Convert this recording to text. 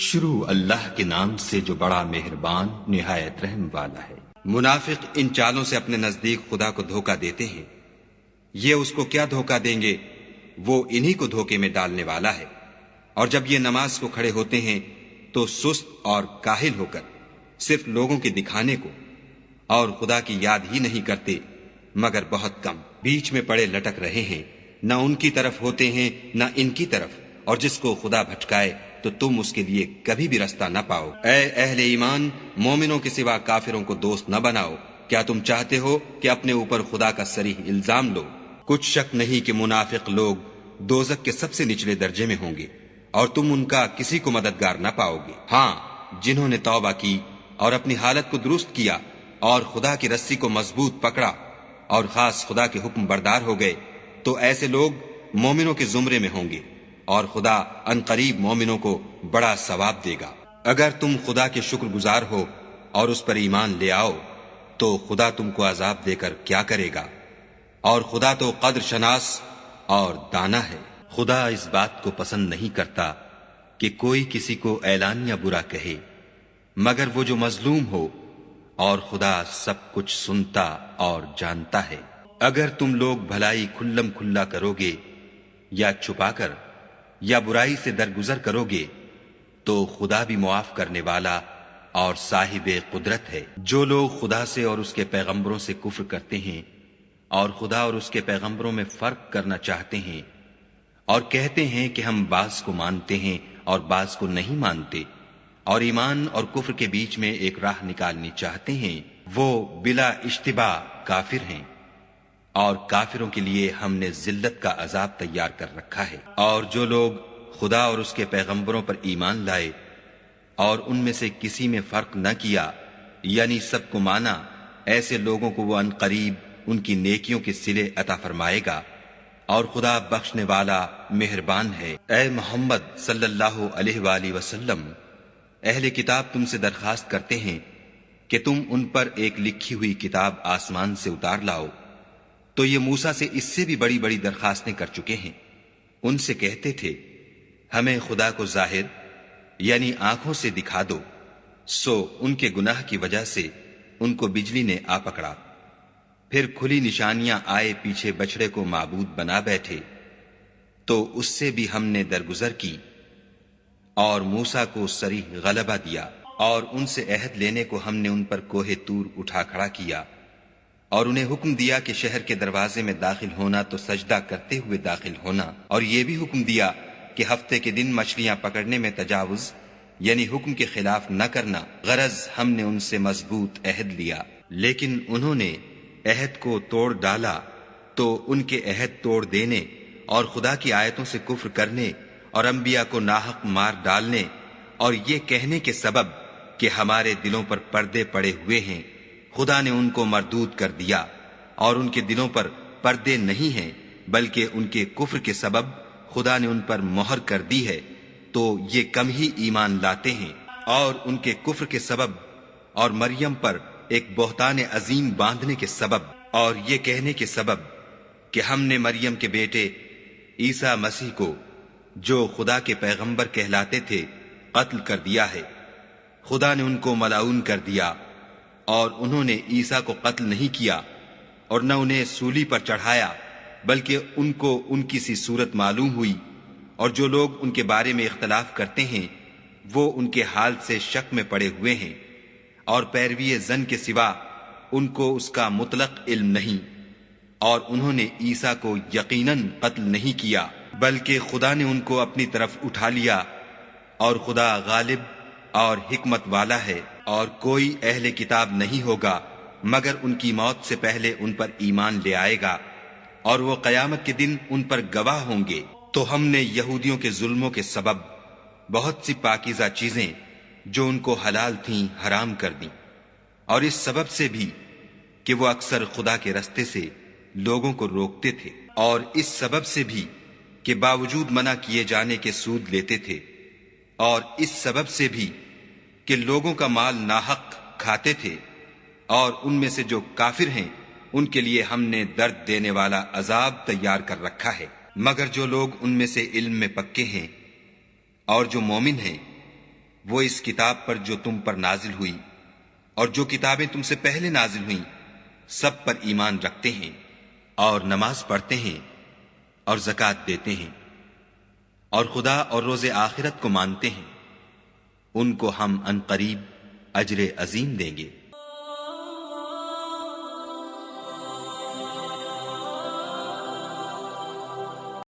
شروع اللہ کے نام سے جو بڑا مہربان نہایت رحم والا ہے۔ منافق ان چالوں سے اپنے نزدیک خدا کو دھوکہ دیتے ہیں، یہ اس کو کیا دھوکہ دیں گے، وہ انہی کو دھوکے میں ڈالنے والا ہے۔ اور جب یہ نماز کو کھڑے ہوتے ہیں تو سست اور کاہل ہو کر صرف لوگوں کے دکھانے کو اور خدا کی یاد ہی نہیں کرتے مگر بہت کم، بیچ میں پڑے لٹک رہے ہیں، نہ ان کی طرف ہوتے ہیں نہ ان کی طرف، اور جس کو خدا بھٹکائے تو تم اس کے لیے کبھی بھی رستہ نہ پاؤ۔ اے اہل ایمان، مومنوں کے سوا کافروں کو دوست نہ بناؤ۔ کیا تم چاہتے ہو کہ اپنے اوپر خدا کا صریح الزام لو؟ کچھ شک نہیں کہ منافق لوگ دوزخ کے سب سے نچلے درجے میں ہوں گے اور تم ان کا کسی کو مددگار نہ پاؤ گے۔ ہاں، جنہوں نے توبہ کی اور اپنی حالت کو درست کیا اور خدا کی رسی کو مضبوط پکڑا اور خاص خدا کے حکم بردار ہو گئے تو ایسے لوگ مومنوں کے زمرے میں ہوں گے اور خدا ان قریب مومنوں کو بڑا ثواب دے گا۔ اگر تم خدا کے شکر گزار ہو اور اس پر ایمان لے آؤ تو خدا تم کو عذاب دے کر کیا کرے گا، اور خدا تو قدر شناس اور دانا ہے۔ خدا اس بات کو پسند نہیں کرتا کہ کوئی کسی کو اعلانیہ برا کہے مگر وہ جو مظلوم ہو، اور خدا سب کچھ سنتا اور جانتا ہے۔ اگر تم لوگ بھلائی کھلم کھلا کرو گے یا چھپا کر یا برائی سے درگزر کرو گے تو خدا بھی معاف کرنے والا اور صاحب قدرت ہے۔ جو لوگ خدا سے اور اس کے پیغمبروں سے کفر کرتے ہیں اور خدا اور اس کے پیغمبروں میں فرق کرنا چاہتے ہیں اور کہتے ہیں کہ ہم بعض کو مانتے ہیں اور بعض کو نہیں مانتے، اور ایمان اور کفر کے بیچ میں ایک راہ نکالنی چاہتے ہیں، وہ بلا اشتباہ کافر ہیں، اور کافروں کے لیے ہم نے ذلت کا عذاب تیار کر رکھا ہے۔ اور جو لوگ خدا اور اس کے پیغمبروں پر ایمان لائے اور ان میں سے کسی میں فرق نہ کیا یعنی سب کو مانا، ایسے لوگوں کو وہ ان قریب ان کی نیکیوں کے صلے عطا فرمائے گا، اور خدا بخشنے والا مہربان ہے۔ اے محمد صلی اللہ علیہ وآلہ وسلم، اہل کتاب تم سے درخواست کرتے ہیں کہ تم ان پر ایک لکھی ہوئی کتاب آسمان سے اتار لاؤ، تو یہ موسیٰ سے اس سے بھی بڑی بڑی درخواستیں کر چکے ہیں۔ ان سے کہتے تھے ہمیں خدا کو ظاہر یعنی آنکھوں سے دکھا دو، سو ان کے گناہ کی وجہ سے ان کو بجلی نے آ پکڑا، پھر کھلی نشانیاں آئے پیچھے بچڑے کو معبود بنا بیٹھے، تو اس سے بھی ہم نے درگزر کی اور موسیٰ کو صریح غلبہ دیا، اور ان سے عہد لینے کو ہم نے ان پر کوہ طور اٹھا کھڑا کیا، اور انہیں حکم دیا کہ شہر کے دروازے میں داخل ہونا تو سجدہ کرتے ہوئے داخل ہونا، اور یہ بھی حکم دیا کہ ہفتے کے دن مچھلیاں پکڑنے میں تجاوز یعنی حکم کے خلاف نہ کرنا، غرض ہم نے ان سے مضبوط عہد لیا، لیکن انہوں نے عہد کو توڑ ڈالا، تو ان کے عہد توڑ دینے اور خدا کی آیتوں سے کفر کرنے اور انبیاء کو ناحق مار ڈالنے اور یہ کہنے کے سبب کہ ہمارے دلوں پر پردے پڑے ہوئے ہیں، خدا نے ان کو مردود کر دیا، اور ان کے دلوں پر پردے نہیں ہیں بلکہ ان کے کفر کے سبب خدا نے ان پر مہر کر دی ہے، تو یہ کم ہی ایمان لاتے ہیں۔ اور ان کے کفر کے سبب اور مریم پر ایک بہتان عظیم باندھنے کے سبب اور یہ کہنے کے سبب کہ ہم نے مریم کے بیٹے عیسیٰ مسیح کو جو خدا کے پیغمبر کہلاتے تھے قتل کر دیا ہے، خدا نے ان کو ملعون کر دیا، اور انہوں نے عیسیٰ کو قتل نہیں کیا اور نہ انہیں سولی پر چڑھایا، بلکہ ان کو ان کی سی صورت معلوم ہوئی، اور جو لوگ ان کے بارے میں اختلاف کرتے ہیں وہ ان کے حال سے شک میں پڑے ہوئے ہیں، اور پیروی زن کے سوا ان کو اس کا مطلق علم نہیں، اور انہوں نے عیسیٰ کو یقیناً قتل نہیں کیا بلکہ خدا نے ان کو اپنی طرف اٹھا لیا، اور خدا غالب اور حکمت والا ہے، اور کوئی اہل کتاب نہیں ہوگا مگر ان کی موت سے پہلے ان پر ایمان لے آئے گا، اور وہ قیامت کے دن ان پر گواہ ہوں گے۔ تو ہم نے یہودیوں کے ظلموں کے سبب بہت سی پاکیزہ چیزیں جو ان کو حلال تھیں حرام کر دیں، اور اس سبب سے بھی کہ وہ اکثر خدا کے رستے سے لوگوں کو روکتے تھے، اور اس سبب سے بھی کہ باوجود منع کیے جانے کے سود لیتے تھے، اور اس سبب سے بھی کہ لوگوں کا مال ناحق کھاتے تھے، اور ان میں سے جو کافر ہیں ان کے لیے ہم نے درد دینے والا عذاب تیار کر رکھا ہے۔ مگر جو لوگ ان میں سے علم میں پکے ہیں اور جو مومن ہیں وہ اس کتاب پر جو تم پر نازل ہوئی اور جو کتابیں تم سے پہلے نازل ہوئیں سب پر ایمان رکھتے ہیں اور نماز پڑھتے ہیں اور زکوٰۃ دیتے ہیں اور خدا اور روز آخرت کو مانتے ہیں، ان کو ہم عنقریب اجر عظیم دیں گے۔